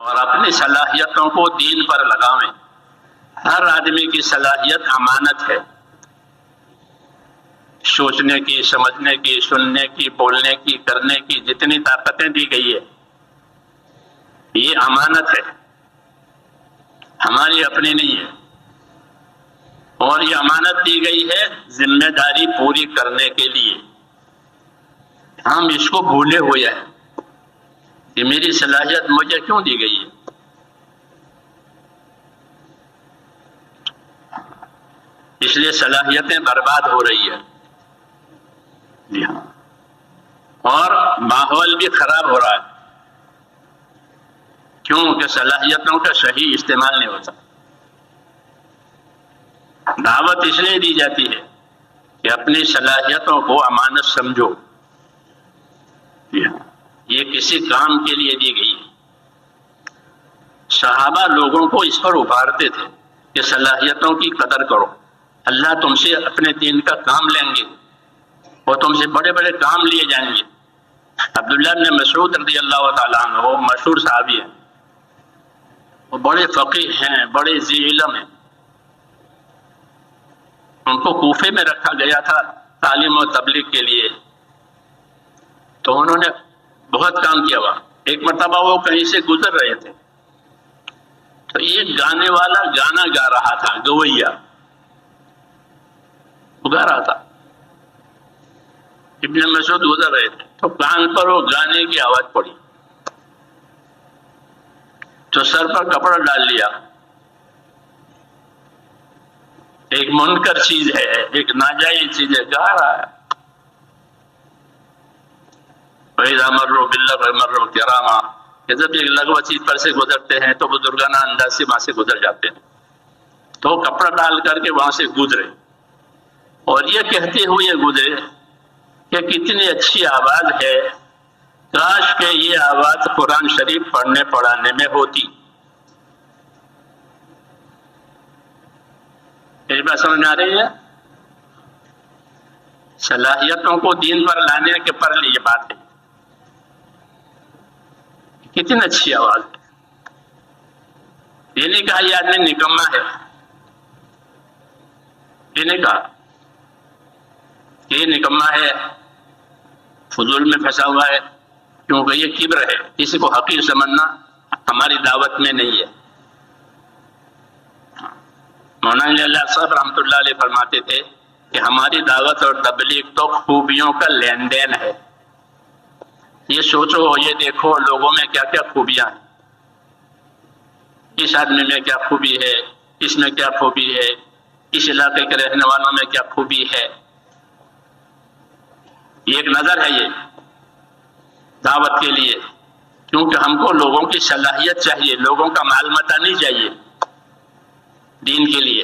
اور اپنی صلاحیتوں کو دین پر لگاویں۔ ہر آدمی کی صلاحیت امانت ہے، سوچنے کی، سمجھنے کی، سننے کی، بولنے کی، کرنے کی جتنی طاقتیں دی گئی ہے یہ امانت ہے، ہماری اپنی نہیں ہے، اور یہ امانت دی گئی ہے ذمہ داری پوری کرنے کے لیے۔ ہم اس کو بھولے ہوئے ہیں کہ میری صلاحیت مجھے کیوں دی گئی ہے۔ اس لیے صلاحیتیں برباد ہو رہی ہے، جی ہاں، اور ماحول بھی خراب ہو رہا ہے، کیونکہ صلاحیتوں کا صحیح استعمال نہیں ہوتا۔ دعوت اس لیے دی جاتی ہے کہ اپنی صلاحیتوں کو امانت سمجھو، جی ہاں، یہ کسی کام کے لیے دی گئی ہے۔ صحابہ لوگوں کو اس پر ابھارتے تھے کہ صلاحیتوں کی قدر کرو، اللہ تم سے اپنے دین کا کام لیں گے اور تم سے بڑے بڑے کام لیے جائیں گے۔ عبداللہ بن مسعود رضی اللہ تعالیٰ عنہ وہ مشہور صحابی ہیں، وہ بڑے فقیہ ہیں، بڑے ذی علم ہیں۔ ان کو کوفے میں رکھا گیا تھا تعلیم و تبلیغ کے لیے، تو انہوں نے بہت کام کیا ہوا۔ ایک مرتبہ وہ کہیں سے گزر رہے تھے تو ایک گانے والا گانا گا رہا تھا، گویا گا رہا تھا۔ ابن مسعود گزر رہے تھے تو کان پر وہ گانے کی آواز پڑی تو سر پر کپڑا ڈال لیا۔ ایک منکر چیز ہے، ایک ناجائز چیز ہے، گا رہا ہے۔ وَإِذَا مَرُّوا بِاللَّغْوِ مَرُّوا كِرَامًا، کہ جب ایک لغو چیز پر سے گزرتے ہیں تو بزرگانہ انداز سے وہاں سے گزر جاتے ہیں۔ تو کپڑا ڈال کر کے وہاں سے گزرے اور یہ کہتے ہوئے گزرے کہ کتنی اچھی آواز ہے، کاش کہ یہ آواز قرآن شریف پڑھنے پڑھانے میں ہوتی۔ میری بات سمجھ میں آ رہی ہے؟ صلاحیتوں کو دین پر لانے کے پر یہ بات ہے، کتنی اچھی آواز ہے۔ یہ نہیں کہا یہ آدمی نکما ہے، یہ نہیں کہا کہ یہ نکما ہے، فضول میں پھنسا ہوا ہے، کیونکہ یہ کبر ہے، کسی کو حقیر سمجھنا ہماری دعوت میں نہیں ہے۔ مولانا اللہ صاحب رحمۃ اللہ علیہ فرماتے تھے کہ ہماری دعوت اور تبلیغ تو خوبیوں کا لین دین ہے۔ یہ سوچو، یہ دیکھو لوگوں میں کیا کیا خوبیاں ہیں، اس آدمی میں کیا خوبی ہے، اس میں کیا خوبی ہے، اس علاقے کے رہنے والوں میں کیا خوبی ہے۔ یہ ایک نظر ہے یہ دعوت کے لیے، کیونکہ ہم کو لوگوں کی صلاحیت چاہیے، لوگوں کا مال متا نہیں چاہیے دین کے لیے۔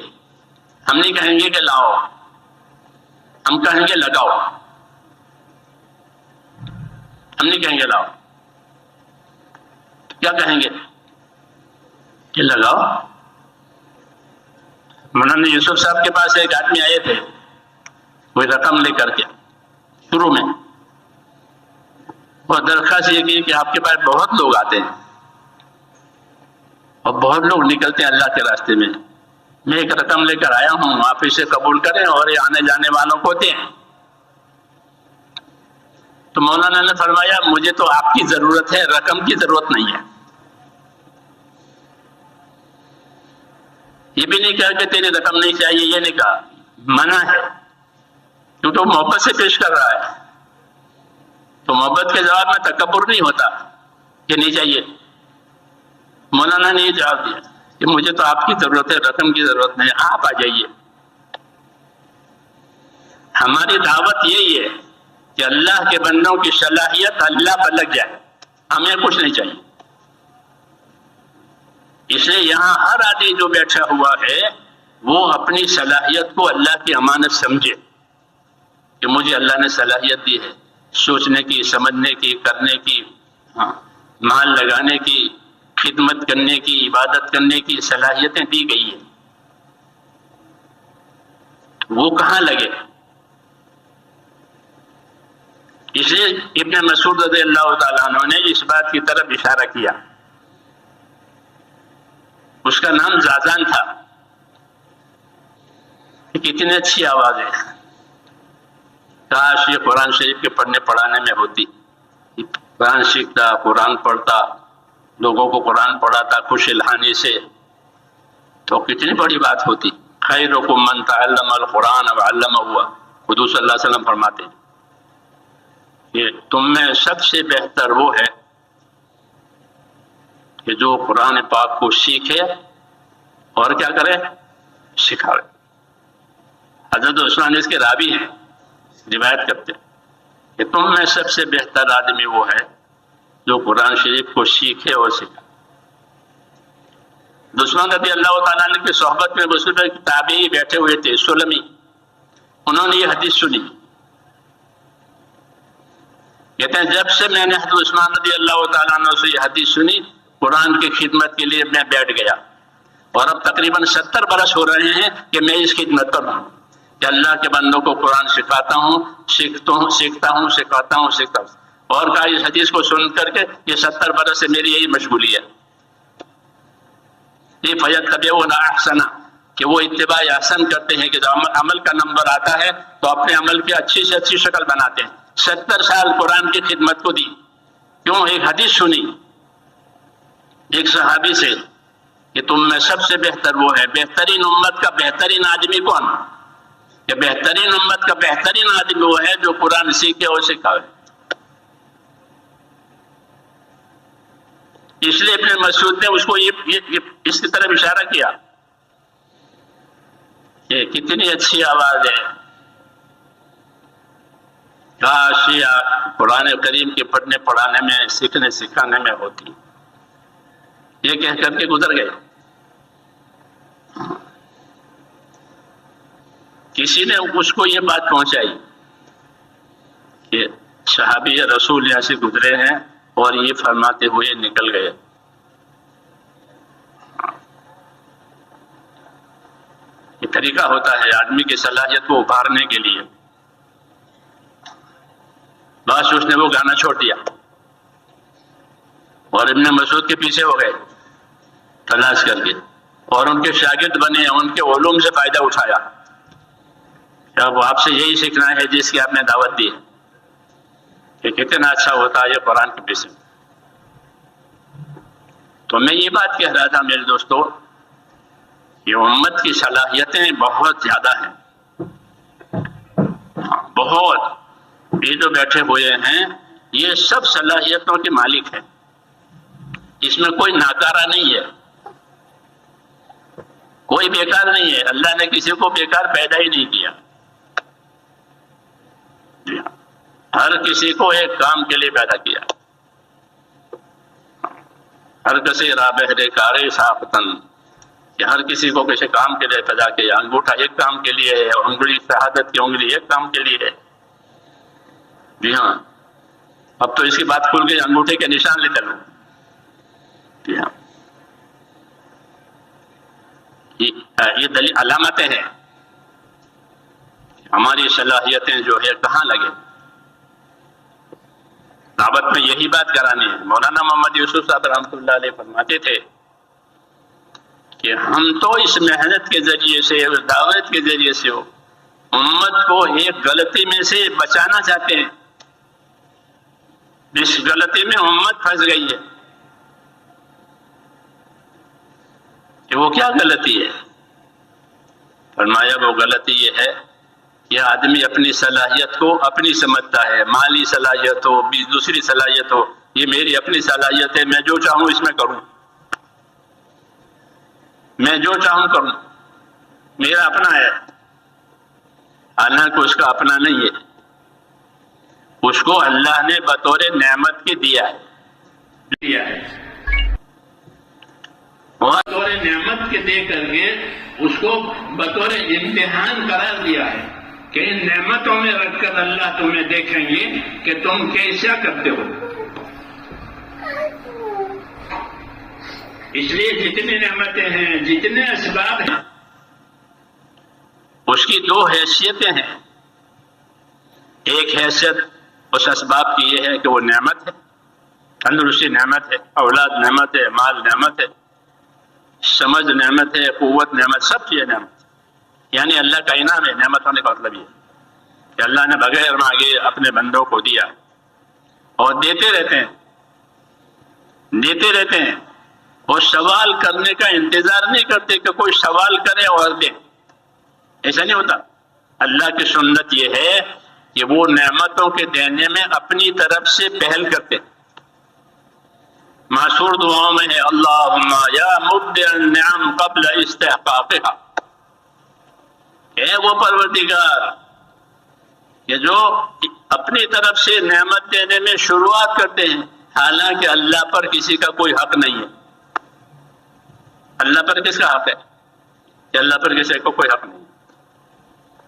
ہم نہیں کہیں گے کہ لاؤ، ہم کہیں گے لگاؤ، ہم نہیں کہیں گے لاؤ، کیا کہیں گے کہ لگاؤ۔ مولانا یوسف صاحب کے پاس ایک آدمی آئے تھے، کوئی رقم لے کر کے شروع میں، اور درخواست یہ کی کہ آپ کے پاس بہت لوگ آتے ہیں اور بہت لوگ نکلتے ہیں اللہ کے راستے میں، میں ایک رقم لے کر آیا ہوں، آپ اسے قبول کریں اور یہ آنے جانے والوں کو دیں۔ تو مولانا نے فرمایا مجھے تو آپ کی ضرورت ہے، رقم کی ضرورت نہیں ہے۔ یہ بھی نہیں کہا کہ تیری رقم نہیں چاہیے، یہ نہیں کہا، منع ہے، کیونکہ وہ محبت سے پیش کر رہا ہے۔ تو محبت کے جواب میں تکبر نہیں ہوتا کہ نہیں چاہیے۔ مولانا نے یہ جواب دیا کہ مجھے تو آپ کی ضرورت ہے، رقم کی ضرورت نہیں، آپ آ جائیے۔ ہماری دعوت یہی ہے کہ اللہ کے بندوں کی صلاحیت اللہ پر لگ جائے، ہمیں کچھ نہیں چاہیے۔ اس لیے یہاں ہر آدمی جو بیٹھا ہوا ہے وہ اپنی صلاحیت کو اللہ کی امانت سمجھے کہ مجھے اللہ نے صلاحیت دی ہے، سوچنے کی، سمجھنے کی، کرنے کی، مال لگانے کی، خدمت کرنے کی، عبادت کرنے کی صلاحیتیں دی گئی ہیں، وہ کہاں لگے؟ اس لیے ابن مسعود رضی اللہ تعالیٰ عنہ نے اس بات کی طرف اشارہ کیا اس کا نام زازان تھا. کتنی اچھی آواز ہے. کاش یہ قرآن شریف کے پڑھنے پڑھانے میں ہوتی. قرآن سیکھتا، قرآن پڑھتا، لوگوں کو قرآن پڑھاتا خوش الحانی سے، تو کتنی بڑی بات ہوتی. خیرکم من تعلم القرآن وعلمہ ہوا، حضور صلی اللہ علیہ وسلم فرماتے ہیں کہ تم میں سب سے بہتر وہ ہے کہ جو قرآن پاک کو سیکھے اور کیا کرے، سکھاوے. حضرت عثمان اس کے راوی ہیں، روایت کرتے ہیں کہ تم میں سب سے بہتر آدمی وہ ہے جو قرآن شریف کو سیکھے اور سکھائے. عثمان رضی اللہ تعالیٰ عنہ کی صحبت میں بزرگ تابعی بیٹھے ہوئے تھے، سلمی. انہوں نے یہ حدیث سنی. کہتے ہیں جب سے میں نے حضرت عثمان رضی اللہ تعالیٰ عنہ سے یہ حدیث سنی، قرآن کی خدمت کے لیے میں بیٹھ گیا. اور اب تقریباً 70 برس ہو رہے ہیں کہ میں اس خدمت پر ہوں، کہ اللہ کے بندوں کو قرآن سکھاتا ہوں، سیکھتا ہوں، سکھاتا ہوں. اور کہا اس حدیث کو سن کر کے یہ 70 برس سے میری یہی مشغولیت ہے. یہ فیتبعون احسن، کہ وہ اتباع احسن کرتے ہیں کہ جب عمل کا نمبر آتا ہے تو اپنے عمل کی اچھی سے اچھی شکل بناتے ہیں. 70 سال قرآن کی خدمت کو دی. کیوں؟ ایک حدیث سنی ایک صحابی سے کہ تم میں سب سے بہتر وہ ہے. بہترین امت کا بہترین آدمی کون؟ کہ بہترین امت کا بہترین آدمی وہ ہے جو قرآن سیکھے اور سکھاوے. اس لیے ابن مسعود نے اس کو اس کی طرف اشارہ کیا کہ کتنی اچھی آواز ہے، کاش یہ قرآن کریم کے پڑھنے پڑھانے میں، سیکھنے سکھانے میں ہوتی. یہ کہہ کر کے گزر گئے. کسی نے اس کو یہ بات پہنچائی کہ صحابی رسول یہاں سے گزرے ہیں اور یہ فرماتے ہوئے نکل گئے. یہ طریقہ ہوتا ہے آدمی کی صلاحیت کو ابھارنے کے لیے. بس اس نے وہ گانا چھوڑ دیا اور ابن مسعود کے پیچھے ہو گئے تلاش کر کے، اور ان کے شاگرد بنے، ان کے علوم سے فائدہ اٹھایا. اب آپ سے یہی سیکھنا ہے جس کی آپ نے دعوت دی کہ کتنا اچھا ہوتا ہے یہ قرآن کے پیچھے. تو میں یہ بات کہہ رہا تھا میرے دوستو، یہ امت کی صلاحیتیں بہت زیادہ ہیں، بہت. یہ جو بیٹھے ہوئے ہیں یہ سب صلاحیتوں کے مالک ہیں، اس میں کوئی ناکارہ نہیں ہے، کوئی بیکار نہیں ہے. اللہ نے کسی کو بیکار پیدا ہی نہیں کیا. ہر کسی کو ایک کام کے لیے پیدا کیا. ہر کسی رابحر کارے ساختن، کہ ہر کسی کو کسی کام کے لیے پیدا کیا. انگوٹھا ایک کام کے لیے ہے، انگلی شہادت کی انگلی ایک کام کے لیے ہے. جی ہاں، اب تو اس کی بات کھل گئی، انگوٹھے کے نشان لے چلو. جی ہاں، یہ دلیل علامتیں ہیں ہماری صلاحیتیں جو ہے کہاں لگے. دعوت میں یہی بات کرانی ہے. مولانا محمد یوسف صاحب رحمۃ اللہ علیہ فرماتے تھے کہ ہم تو اس محنت کے ذریعے سے، اس دعوت کے ذریعے سے امت کو ایک غلطی میں سے بچانا چاہتے ہیں. اس غلطی میں امت پھنس گئی ہے. کہ وہ کیا غلطی ہے؟ فرمایا وہ غلطی یہ ہے کہ آدمی اپنی صلاحیت کو اپنی سمجھتا ہے. مالی صلاحیت ہو، دوسری صلاحیت ہو، یہ میری اپنی صلاحیت ہے، میں جو چاہوں اس میں کروں، میں جو چاہوں کروں، میرا اپنا ہے. حالانکہ اس کا اپنا نہیں ہے، اس کو اللہ نے بطور نعمت کے دیا ہے. بطور نعمت کے دے کر کے اس کو بطور امتحان قرار دیا ہے کہ ان نعمتوں میں رکھ کر اللہ تمہیں دیکھیں گے کہ تم کیسا کرتے ہو. اس لیے جتنی نعمتیں ہیں، جتنے اسباب ہیں، اس کی دو حیثیتیں ہیں. ایک حیثیت اس اسباب کی یہ ہے کہ وہ نعمت ہے، تندرستی نعمت ہے، اولاد نعمت ہے، مال نعمت ہے. سمجھ نعمت ہے، قوت نعمت، سب چیزیں نعمت، یعنی اللہ کا انعام ہے۔ نعمت ہونے کا مطلب یہ کہ اللہ نے بغیر مانگے اپنے بندوں کو دیا، اور دیتے رہتے ہیں، دیتے رہتے ہیں، اور سوال کرنے کا انتظار نہیں کرتے کہ کوئی سوال کرے اور دے، ایسا نہیں ہوتا۔ اللہ کی سنت یہ ہے کہ وہ نعمتوں کے دینے میں اپنی طرف سے پہل کرتے ہیں۔ معصور دعاؤں میں ہے اللہم یا مبدع النعم قبل استحقاقها، اے وہ پروردگار کہ جو اپنی طرف سے نعمت دینے میں شروعات کرتے ہیں حالانکہ اللہ پر کسی کا کوئی حق نہیں ہے۔ اللہ پر کس کا حق ہے؟ کہ اللہ پر کسی کو کوئی حق نہیں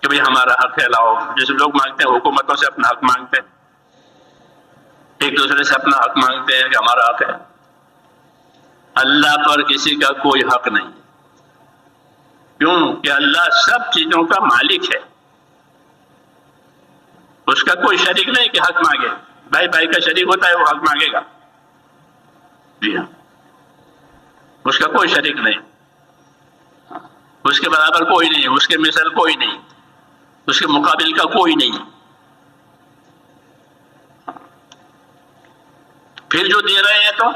کہ بھئی ہمارا حق ہے لاؤ، جیسے لوگ مانگتے ہیں، حکومتوں سے اپنا حق مانگتے ہیں، ایک دوسرے سے اپنا حق مانگتے ہیں کہ ہمارا حق ہے۔ اللہ پر کسی کا کوئی حق نہیں، کیوں کہ اللہ سب چیزوں کا مالک ہے، اس کا کوئی شریک نہیں کہ حق مانگے۔ بھائی بھائی کا شریک ہوتا ہے، وہ حق مانگے گا، جی ہاں، اس کا کوئی شریک نہیں، اس کے برابر کوئی نہیں، اس کے مثل کوئی نہیں، اس کے مقابل کا کوئی نہیں۔ پھر جو دے رہے ہیں تو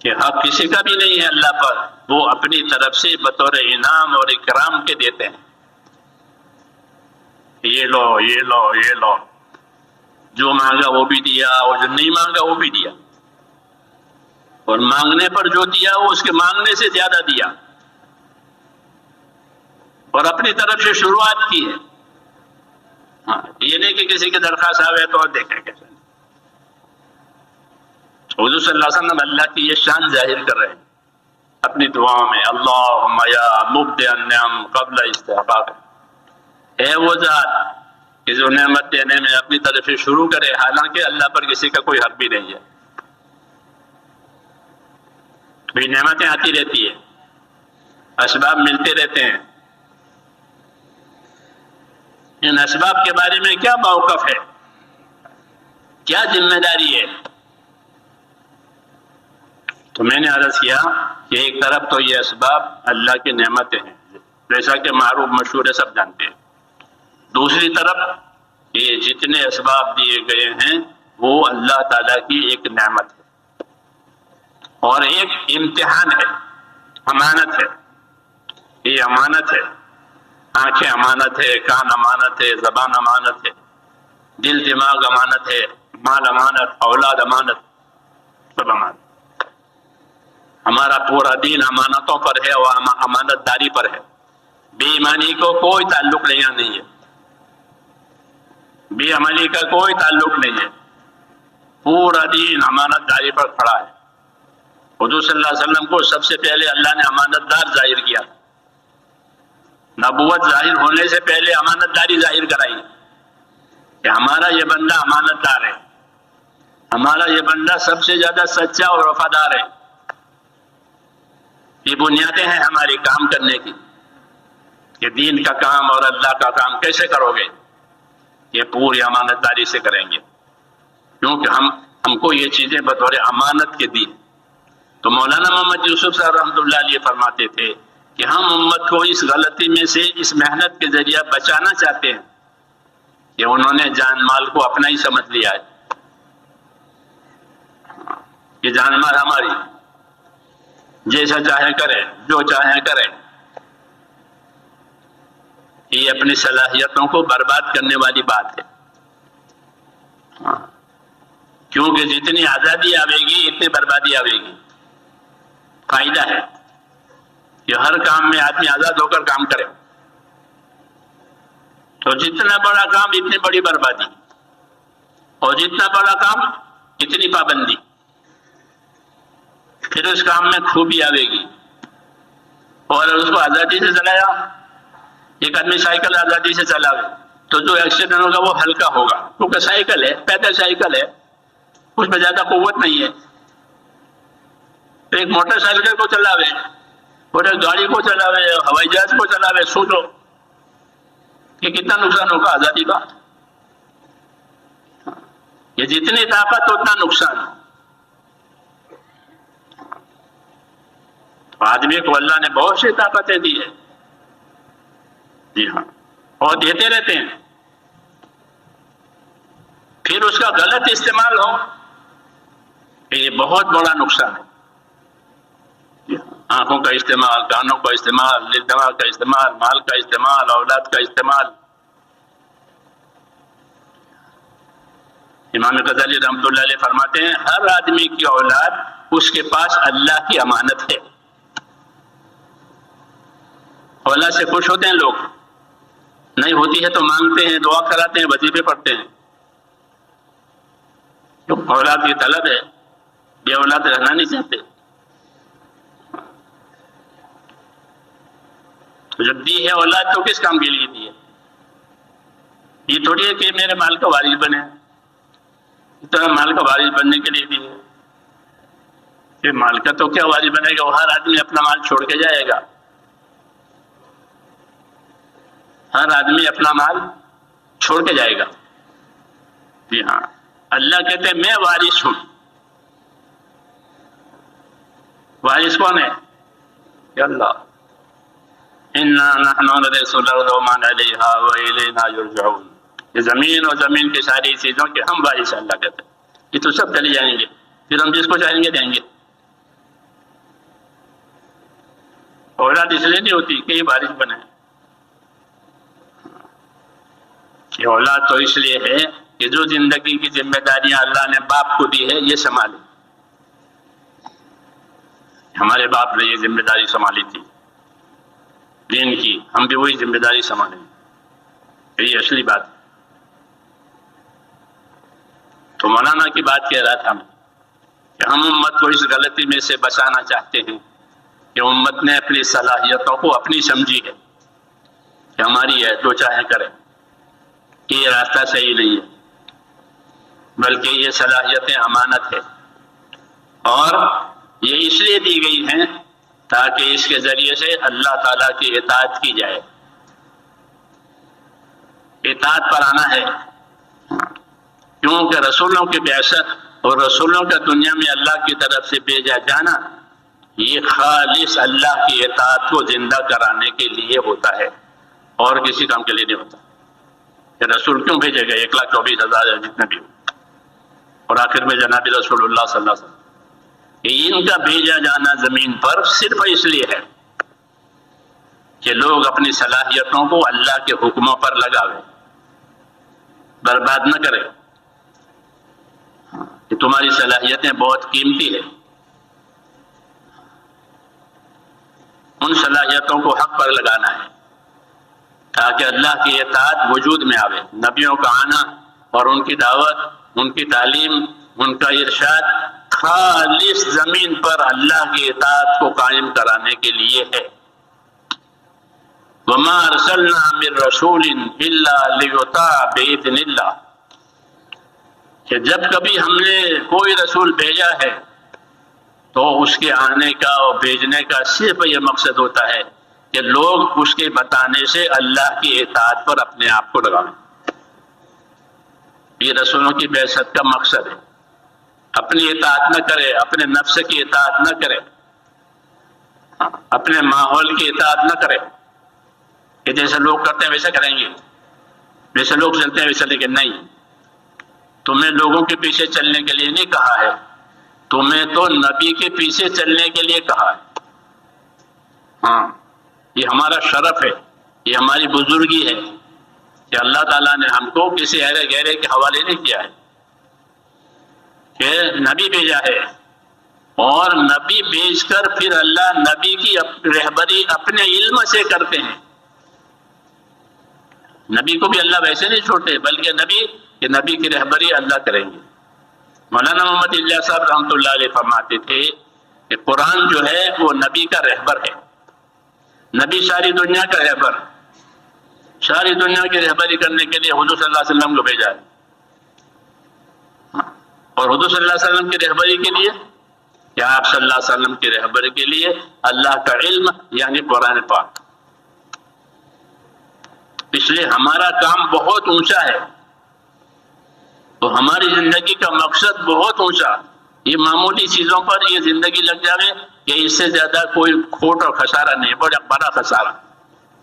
کہ حق کسی کا بھی نہیں ہے اللہ پر، وہ اپنی طرف سے بطور انعام اور اکرام کے دیتے ہیں، یہ لو یہ لو یہ لو، جو مانگا وہ بھی دیا اور جو نہیں مانگا وہ بھی دیا، اور مانگنے پر جو دیا وہ اس کے مانگنے سے زیادہ دیا، اور اپنی طرف سے شروعات کی ہے۔ ہاں، یہ نہیں کہ کسی کی درخواست آوے تو دیکھیں کیسے۔ حضور صلی اللہ علیہ وسلم اللہ کی یہ شان ظاہر کر رہے ہیں اپنی دعاؤں میں، اللہم یا مبدع النعم قبل استحقاق، اے وہ ذات کہ جو نعمت دینے میں اپنی طرف سے شروع کرے حالانکہ اللہ پر کسی کا کوئی حق بھی نہیں ہے۔ بھی نعمتیں آتی رہتی ہیں، اسباب ملتے رہتے ہیں، ان اسباب کے بارے میں کیا موقف ہے، کیا ذمہ داری ہے؟ تو میں نے عرض کیا کہ ایک طرف تو یہ اسباب اللہ کی نعمتیں ہیں جیسا کہ معروف مشہور ہے، سب جانتے ہیں۔ دوسری طرف یہ جتنے اسباب دیے گئے ہیں وہ اللہ تعالیٰ کی ایک نعمت ہے اور ایک امتحان ہے، امانت ہے۔ یہ امانت ہے، آنکھیں امانت ہے، کان امانت ہے، زبان امانت ہے، دل دماغ امانت ہے، مال امانت، اولاد امانت، سب امانت۔ ہمارا پورا دین امانتوں پر ہے اور امانت داری پر ہے، بے ایمانی کو کوئی تعلق نہیں ہے، بے عملی کا کوئی تعلق نہیں ہے، پورا دین امانت داری پر کھڑا ہے۔ حضور صلی اللہ علیہ وسلم کو سب سے پہلے اللہ نے امانت دار ظاہر کیا، نبوت ظاہر ہونے سے پہلے امانت داری ظاہر کرائی کہ ہمارا یہ بندہ امانت دار ہے، ہمارا یہ بندہ سب سے زیادہ سچا اور وفادار ہے۔ یہ بنیادیں ہیں ہماری کام کرنے کی کہ دین کا کام اور اللہ کا کام کیسے کرو گے، یہ پوری امانت داری سے کریں گے، کیونکہ ہم کو یہ چیزیں بطور امانت کے دی۔ تو مولانا محمد یوسف صاحب رحمۃ اللہ علیہ فرماتے تھے کہ ہم امت کو اس غلطی میں سے اس محنت کے ذریعہ بچانا چاہتے ہیں کہ انہوں نے جان مال کو اپنا ہی سمجھ لیا ہے، کہ جان مال ہماری، جیسا چاہے کرے، جو چاہے کرے۔ یہ اپنی صلاحیتوں کو برباد کرنے والی بات ہے، کیونکہ جتنی آزادی آئے گی اتنی بربادی آئے گی۔ فائدہ ہے کہ ہر کام میں آدمی آزاد ہو کر کام کرے، تو جتنا بڑا کام اتنی بڑی بربادی، اور جتنا بڑا کام اتنی پابندی، پھر اس کام میں خوبی آئے گی۔ اور اس کو آزادی سے چلایا، ایک آدمی سائیکل آزادی سے چلاوے تو جو ایکسیڈنٹ ہوگا وہ ہلکا ہوگا، کیونکہ سائیکل ہے، پیدل سائیکل ہے، اس میں زیادہ قوت نہیں ہے۔ ایک موٹر سائیکل کو چلاوے اور ایک گاڑی کو چلاوے، ہوائی جہاز کو چلاوے، سوچو کہ کتنا نقصان ہوگا آزادی کا۔ یہ جتنی طاقت اتنا نقصان۔ آدمی کو اللہ نے بہت سی طاقتیں دی ہے، جی ہاں، اور دیتے رہتے ہیں، پھر اس کا غلط استعمال ہو کہ یہ بہت بڑا نقصان ہے۔ آنکھوں کا استعمال، کانوں کا استعمال، دماغ کا استعمال، مال کا استعمال، اولاد کا استعمال۔ امام غزالی رحمۃ اللہ علیہ فرماتے ہیں ہر آدمی کی اولاد اس کے پاس اللہ کی امانت ہے۔ اولاد سے خوش ہوتے ہیں لوگ، نہیں ہوتی ہے تو مانگتے ہیں، دعا کراتے ہیں، وظیفے پڑھتے ہیں، تو اولاد کی طلب ہے، بے اولاد رہنا نہیں چاہتے۔ تو جب دی ہے اولاد تو کس کام کے لیے دی ہے؟ یہ تھوڑی ہے کہ میرے مال کا وارث بنے، اتنا مال کا وارث بننے کے لیے دی ہے۔ یہ مال کا تو کیا وارث بنے گا، وہ ہر آدمی اپنا مال چھوڑ کے جائے گا، ہر آدمی اپنا مال چھوڑ کے جائے گا۔ جی ہاں، اللہ کہتے ہیں میں وارث ہوں۔ وارث کون ہے؟ کہ اللہ، اِنَّا نَحْنُ نَرِثُ الْأَرْضَ وَمَنْ عَلَيْهَا وَإِلَيْنَا يُرْجَعُونَ۔ یہ زمین اور زمین کی ساری چیزوں کے ہم وارث، اللہ کہتے ہیں یہ تو سب چلی جائیں گے، پھر ہم جس کو چاہیں گے دیں گے۔ اولاد اس لیے نہیں ہوتی کہ یہ وارث بنے، یہ اولاد تو اس لیے ہے کہ جو زندگی کی ذمہ داریاں اللہ نے باپ کو دی ہے یہ سنبھالے۔ ہمارے باپ نے یہ ذمہ داری سنبھالی تھی دین کی، ہم بھی وہی ذمہ داری سنبھالیں، یہی اصلی بات ہے۔ تو مولانا کی بات کہہ رہا تھا کہ ہم امت کو اس غلطی میں سے بچانا چاہتے ہیں کہ امت نے اپنی صلاحیتوں کو اپنی سمجھی ہے کہ ہماری ہے، جو چاہے کرے، کہ یہ راستہ صحیح نہیں ہے، بلکہ یہ صلاحیتیں امانت ہے، اور یہ اس لیے دی گئی ہیں تاکہ اس کے ذریعے سے اللہ تعالیٰ کی اطاعت کی جائے۔ اطاعت پر آنا ہے، کیونکہ رسولوں کی بعثت اور رسولوں کا دنیا میں اللہ کی طرف سے بھیجا جانا یہ خالص اللہ کی اطاعت کو زندہ کرانے کے لیے ہوتا ہے، اور کسی کام کے لیے نہیں ہوتا۔ کہ رسول کیوں بھیجے گئے 1,24,000 جتنے بھی ہو، اور آخر میں جناب رسول اللہ صلی اللہ علیہ وسلم، ان کا بھیجا جانا زمین پر صرف اس لیے ہے کہ لوگ اپنی صلاحیتوں کو اللہ کے حکموں پر لگاوے، برباد نہ کرے، کہ تمہاری صلاحیتیں بہت قیمتی ہیں، ان صلاحیتوں کو حق پر لگانا ہے تاکہ اللہ کی اطاعت وجود میں آوے۔ نبیوں کا آنا اور ان کی دعوت، ان کی تعلیم، ان کا ارشاد خالص زمین پر اللہ کی اطاعت کو قائم کرانے کے لیے ہے۔ وَمَا أَرْسَلْنَا مِن رَّسُولٍ إِلَّا لِيُطَاعَ بِإِذْنِ اللَّهِ، کہ جب کبھی ہم نے کوئی رسول بھیجا ہے تو اس کے آنے کا اور بھیجنے کا صرف یہ مقصد ہوتا ہے کہ لوگ اس کے بتانے سے اللہ کی اطاعت پر اپنے آپ کو لگائیں۔ یہ رسولوں کی بعثت کا مقصد ہے، اپنی اطاعت نہ کرے، اپنے نفس کی اطاعت نہ کرے، اپنے ماحول کی اطاعت نہ کرے کہ جیسے لوگ کرتے ہیں ویسے کریں گے، جیسے لوگ چلتے ہیں ویسے، لیکن نہیں، تمہیں لوگوں کے پیچھے چلنے کے لیے نہیں کہا ہے، تمہیں تو نبی کے پیچھے چلنے کے لیے کہا ہے۔ ہاں، یہ ہمارا شرف ہے، یہ ہماری بزرگی ہے کہ اللہ تعالیٰ نے ہم کو کسی ایرے گہرے کے حوالے نہیں کیا ہے، کہ نبی بھیجا ہے، اور نبی بھیج کر پھر اللہ نبی کی رہبری اپنے علم سے کرتے ہیں۔ نبی کو بھی اللہ ویسے نہیں چھوڑتے، بلکہ نبی کی رہبری اللہ کریں گے۔ مولانا محمد الیاس صاحب رحمۃ اللہ علیہ فرماتے تھے کہ قرآن جو ہے وہ نبی کا رہبر ہے، نبی ساری دنیا کا رہبر، ساری دنیا کی رہبری کرنے کے لیے حضور صلی اللہ علیہ وسلم کو بھیجا ہے، اور حضور صلی اللہ علیہ وسلم کی رہبری کے لیے، کہ آپ صلی اللہ علیہ وسلم کی رہبری کے لیے اللہ کا علم یعنی قرآن پاک۔ اس لیے ہمارا کام بہت اونچا ہے، تو ہماری زندگی کا مقصد بہت اونچا، یہ معمولی چیزوں پر یہ زندگی لگ جائے کہ اس سے زیادہ کوئی کھوٹ اور خسارہ نہیں، بڑا خسارہ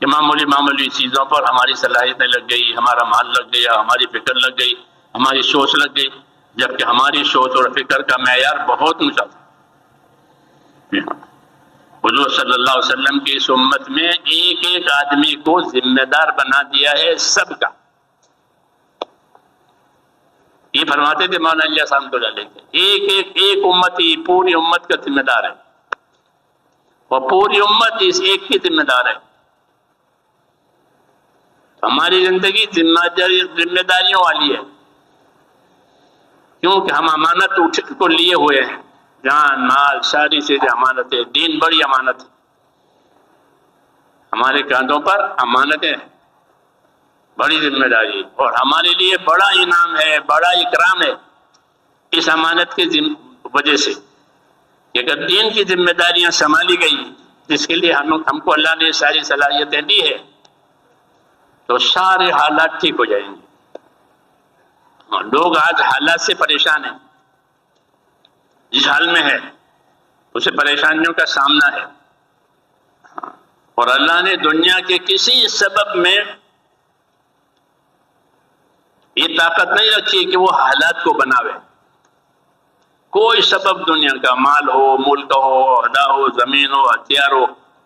کہ معمولی چیزوں پر ہماری صلاحیتیں لگ گئی، ہمارا مال لگ گیا، ہماری فکر لگ گئی، ہماری سوچ لگ گئی، جبکہ ہماری سوچ اور فکر کا معیار بہت اونچا تھا۔ حضور صلی اللہ علیہ وسلم کی اس امت میں ایک ایک آدمی کو ذمہ دار بنا دیا ہے سب کا۔ یہ فرماتے تھے مولانا علیہ السلام تو ڈالے تھے، ایک امتی پوری امت کا ذمہ دار ہے، اور پوری امت اس ایک کی ذمہ دار ہے۔ ہماری زندگی ذمہ داریوں والی ہے، کیونکہ ہم امانت کو لیے ہوئے ہیں، جان مال ساری چیزیں امانت ہے، دین بڑی امانت ہے، ہمارے کاندھوں پر امانت ہے، بڑی ذمہ داری، اور ہمارے لیے بڑا انعام ہے، بڑا اکرام ہے اس امانت کی وجہ سے کہ اگر دین کی ذمہ داریاں سنبھالی گئی، جس کے لیے ہم کو اللہ نے ساری صلاحیتیں دی ہے، تو سارے حالات ٹھیک ہو جائیں گے۔ لوگ آج حالات سے پریشان ہیں، جس حال میں ہے اسے پریشانیوں کا سامنا ہے، اور اللہ نے دنیا کے کسی سبب میں یہ طاقت نہیں رکھی کہ وہ حالات کو بناوے۔ کوئی سبب دنیا کا، مال ہو، ملک ہو، عہدہ ہو، زمین ہو، ہتھیار ہو،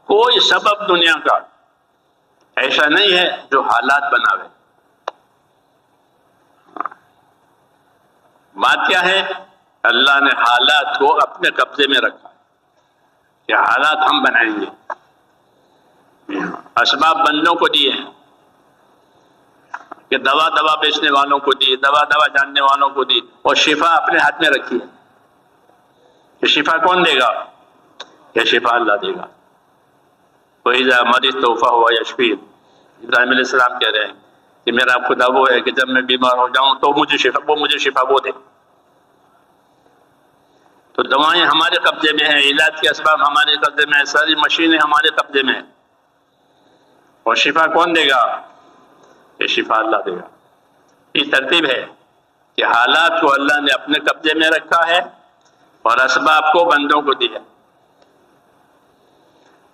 کوئی سبب دنیا کا ایسا نہیں ہے جو حالات بناوے۔ بات کیا ہے؟ اللہ نے حالات کو اپنے قبضے میں رکھا کہ حالات ہم بنائیں گے۔ اسباب بندوں کو دیے ہیں کہ دوا بیچنے والوں کو دی، دوا جاننے والوں کو دی، اور شفا اپنے ہاتھ میں رکھی ہے کہ شفا کون دے گا؟ یہ شفا اللہ دے گا۔ وَإِذَا مَرِضْتُ فَهُوَ يَشْفِينِ، ابراہیم علیہ السلام کہہ رہے ہیں کہ میرا خدا وہ ہے کہ جب میں بیمار ہو جاؤں تو مجھے شفا وہ دے۔ تو دوائیں ہمارے قبضے میں ہیں، علاج کے اسباب ہمارے قبضے میں ہیں، ساری مشینیں ہمارے قبضے میں ہیں، اور شفا کون دے گا؟ یہ شفا اللہ دے گا۔ یہ ترتیب ہے کہ حالات کو اللہ نے اپنے قبضے میں رکھا ہے اور اسباب کو بندوں کو دیا،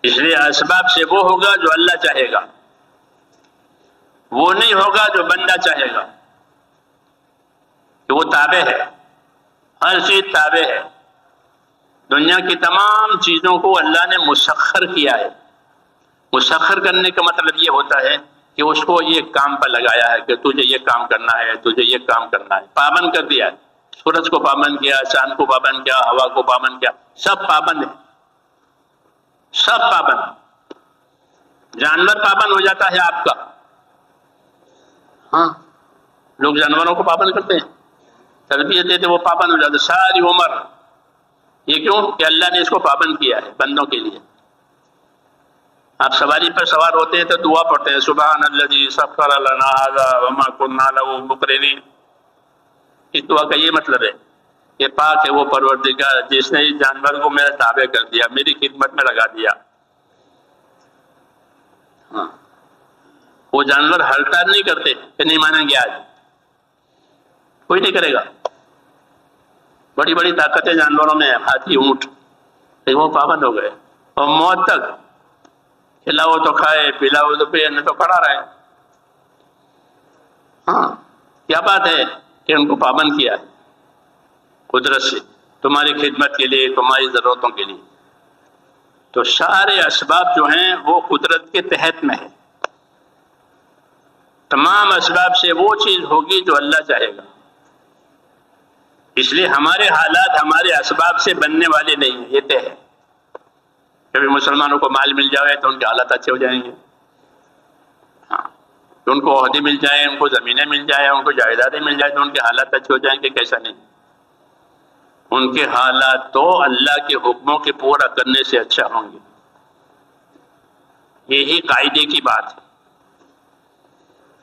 اس لیے اسباب سے وہ ہوگا جو اللہ چاہے گا، وہ نہیں ہوگا جو بندہ چاہے گا، کہ وہ تابع ہے، ہر چیز تابع ہے۔ دنیا کی تمام چیزوں کو اللہ نے مسخر کیا ہے۔ مسخر کرنے کا مطلب یہ ہوتا ہے کہ اس کو یہ کام پر لگایا ہے کہ تجھے یہ کام کرنا ہے، تجھے یہ کام کرنا ہے، پابند کر دیا ہے۔ سورج کو پابند کیا، چاند کو پابند کیا، ہوا کو پابند کیا، سب پابند ہے، سب پابند۔ جانور پابند ہو جاتا ہے آپ کا، ہاں لوگ جانوروں کو پابند کرتے ہیں، تربیت دیتے، وہ پابند ہو جاتے ساری عمر۔ یہ کیوں؟ کہ اللہ نے اس کو پابند کیا ہے بندوں کے لیے۔ آپ سواری پر سوار ہوتے ہیں تو دعا پڑھتے ہیں، سبحان الذی سخر لنا ھذا وما كنا له مقرنین۔ اس دعا کا یہ مطلب ہے کہ پاک ہے وہ پروردگار جس نے اس جانور کو میرے تابع کر دیا، میری خدمت میں لگا دیا۔ ہاں وہ جانور ہڑتال نہیں کرتے کہ نہیں مانیں گے، آج کوئی نہیں کرے گا۔ بڑی بڑی طاقتیں جانوروں میں، ہاتھی، اونٹ، وہ پابند ہو گئے، اور موت تک کھلاؤ تو کھائے، پلاؤ تو پیے، نہیں تو کھڑا رہے۔ ہاں کیا بات ہے کہ ان کو پابند کیا ہے قدرت سے، تمہاری خدمت کے لیے، تمہاری ضرورتوں کے لیے۔ تو سارے اسباب جو ہیں وہ قدرت کے تحت میں ہے، تمام اسباب سے وہ چیز ہوگی جو اللہ چاہے گا۔ اس لیے ہمارے حالات ہمارے اسباب سے بننے والے نہیں ہیں، یہ طے ہے۔ کبھی مسلمانوں کو مال مل جائے تو ان کے حالات اچھے ہو جائیں گے، ہاں تو ان کو عہدے مل جائیں، ان کو زمینیں مل جائیں، ان کو جائیدادیں مل جائیں تو ان کے حالات اچھے ہو جائیں گے، کیسا نہیں۔ ان کے حالات تو اللہ کے حکموں کے پورا کرنے سے اچھا ہوں گے۔ یہی قاعدے کی بات ہے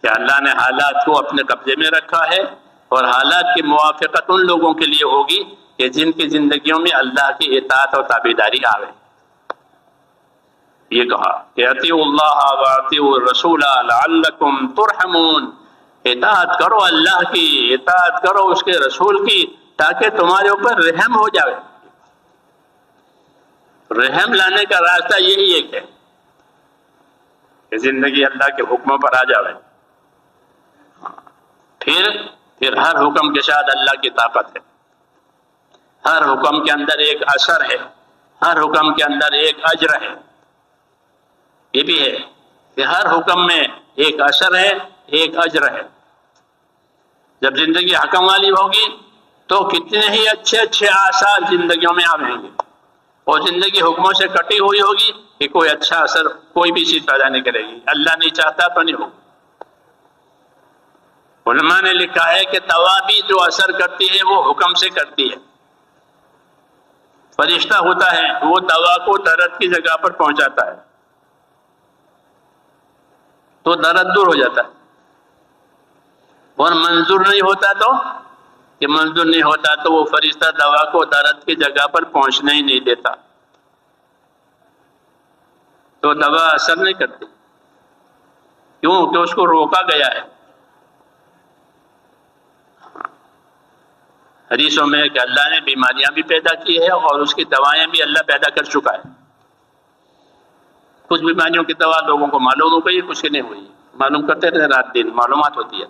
کہ اللہ نے حالات کو اپنے قبضے میں رکھا ہے، اور حالات کی موافقت ان لوگوں کے لیے ہوگی کہ جن کی زندگیوں میں اللہ کی اطاعت اور تابعداری آوے۔ یہ کہا کہ اطیعوا اللہ واطیعوا الرسول لعلکم ترحمون، اطاعت کرو اللہ کی، اطاعت کرو اس کے رسول کی، تاکہ تمہارے اوپر رحم ہو جائے. رحم لانے کا راستہ یہی ایک ہے کہ زندگی اللہ کے حکموں پر آ جائے. پھر ہر حکم کے ساتھ اللہ کی طاقت ہے. ہر حکم کے اندر ایک اثر ہے، ہر حکم کے اندر ایک اجر ہے. یہ بھی ہے کہ ہر حکم میں ایک اثر ہے، ایک اجر ہے. جب زندگی حکم والی ہوگی تو کتنے ہی اچھے اچھے آثار زندگیوں میں آئیں گے، اور زندگی حکموں سے کٹی ہوئی ہوگی کہ کوئی اچھا اثر کوئی بھی چیز پیدا نہیں کرے گی. اللہ نہیں چاہتا تو نہیں ہوگا. علماء نے لکھا ہے کہ دوا بھی جو اثر کرتی ہے وہ حکم سے کرتی ہے. فرشتہ ہوتا ہے وہ دوا کو درد کی جگہ پر پہنچاتا ہے تو درد دور ہو جاتا ہے. اور منظور نہیں ہوتا تو وہ فرشتہ دوا کو درد کی جگہ پر پہنچنے ہی نہیں دیتا، تو دوا اثر نہیں کرتی. کیوں کہ اس کو روکا گیا ہے. حدیثوں میں کہ اللہ نے بیماریاں بھی پیدا کی ہے اور اس کی دوائیں بھی اللہ پیدا کر چکا ہے. کچھ بیماریوں کی دوا لوگوں کو معلوم ہو گئی، کچھ کی نہیں ہوئی. معلوم کرتے رہے رات دن، معلومات ہوتی ہے.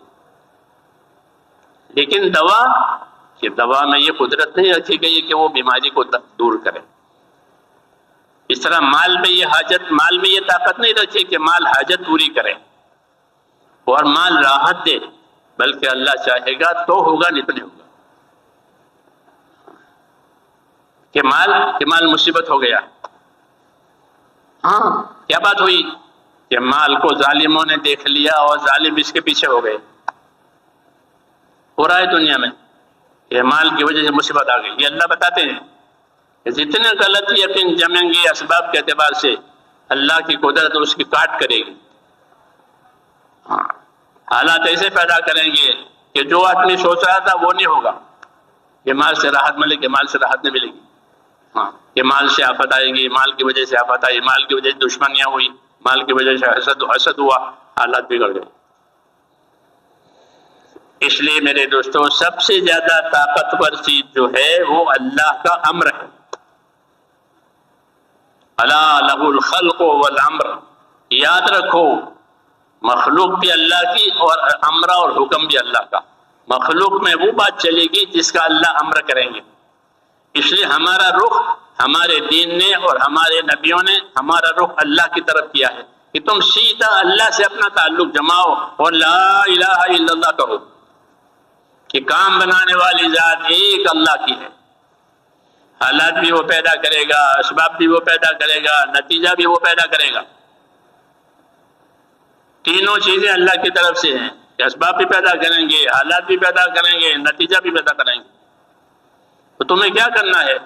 لیکن دوا میں یہ قدرت نہیں رکھی گئی کہ وہ بیماری کو دور کرے. اس طرح مال میں یہ طاقت نہیں رکھی کہ مال حاجت پوری کرے اور مال راحت دے، بلکہ اللہ چاہے گا تو ہوگا، نہیں تو نہیں ہوگا. کہ مال مصیبت ہو گیا. ہاں، کیا بات ہوئی کہ مال کو ظالموں نے دیکھ لیا اور ظالم اس کے پیچھے ہو گئے. ہو رہا ہے دنیا میں کہ مال کی وجہ سے مصیبت آ گئی. یہ اللہ بتاتے ہیں کہ جتنے غلط یقین جمیں گے اسباب کے اعتبار سے، اللہ کی قدرت اس کی کاٹ کرے گی. ہاں، حالات ایسے پیدا کریں گے کہ جو آدمی سوچ رہا تھا وہ نہیں ہوگا. کہ مال سے راحت ملے گی، مال سے راحت نہیں ملے گی. ہاں، کہ مال سے آفت آئے گی، مال کی وجہ سے آفت آئی، مال کی وجہ سے دشمنیاں ہوئی، مال کی وجہ سے حسد ہوا، حالات بگڑ گئے. اس لیے میرے دوستوں، سب سے زیادہ طاقتور چیز جو ہے وہ اللہ کا امر ہے. الا لہ الخلق والامر. یاد رکھو، مخلوق بھی اللہ کی اور امر اور حکم بھی اللہ کا. مخلوق میں وہ بات چلے گی جس کا اللہ امر کریں گے. اس لیے ہمارا رخ ہمارے دین نے اور ہمارے نبیوں نے ہمارا رخ اللہ کی طرف کیا ہے کہ تم سیدھا اللہ سے اپنا تعلق جماؤ اور لا الہ الا اللہ کہو کہ کام بنانے والی ذات ایک اللہ کی ہے. حالات بھی وہ پیدا کرے گا، اسباب بھی وہ پیدا کرے گا، نتیجہ بھی وہ پیدا کرے گا. تینوں چیزیں اللہ کی طرف سے ہیں کہ اسباب بھی پیدا کریں گے، حالات بھی پیدا کریں گے، نتیجہ بھی پیدا کریں گے. تو تمہیں کیا کرنا ہے